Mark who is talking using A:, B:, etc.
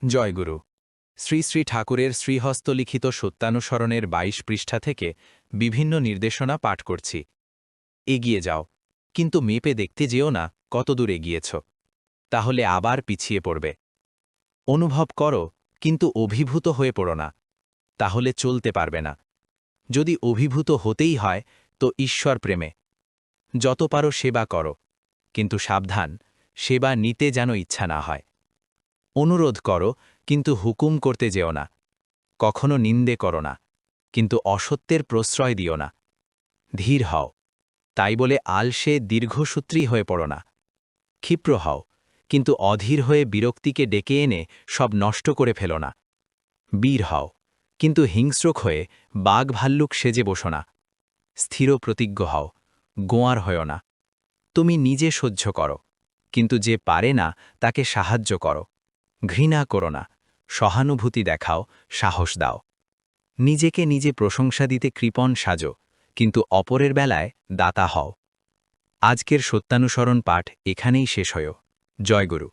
A: জয়গুরু। শ্রী শ্রী ঠাকুরের শ্রীহস্তলিখিত সত্যানুসরণের ২২ পৃষ্ঠা থেকে বিভিন্ন নির্দেশনা পাঠ করছি। এগিয়ে যাও, কিন্তু মেপে দেখতে যেও না কতদূর এগিয়েছ, তাহলে আবার পিছিয়ে পড়বে। অনুভব করো, কিন্তু অভিভূত হয়ে পড়ো না, তাহলে চলতে পারবে না। যদি অভিভূত হতেই হয় তো ঈশ্বর প্রেমে। যত পারো সেবা করো, কিন্তু সাবধান, সেবা নিতে যেন ইচ্ছা না হয়। অনুরোধ করো, কিন্তু হুকুম করতে যেও না। কখনো নিন্দে করো না, কিন্তু অসত্যের প্রশ্রয় দিও না। ধীর হও, তাই বলে আলসে দীর্ঘসূত্রী হয়ে পড়ো না। ক্ষিপ্র হও, কিন্তু অধীর হয়ে বিরক্তিকে ডেকে এনে সব নষ্ট করে ফেলো না। বীর হও, কিন্তু হিংস্রক হয়ে বাঘ ভাল্লুক সেজে বসো না। স্থির প্রতিজ্ঞ হও, গোঁয়ার হও না। তুমি নিজে সহ্য করো, কিন্তু যে পারে না তাকে সাহায্য করো। ঘৃণা করো না, সহানুভূতি দেখাও, সাহস দাও। নিজেকে নিজে প্রশংসা দিতে কৃপণ সাজো, কিন্তু অপরের বেলায় দাতা হও। আজকের সত্যানুসরণ পাঠ এখানেই শেষ হয়। জয়গুরু।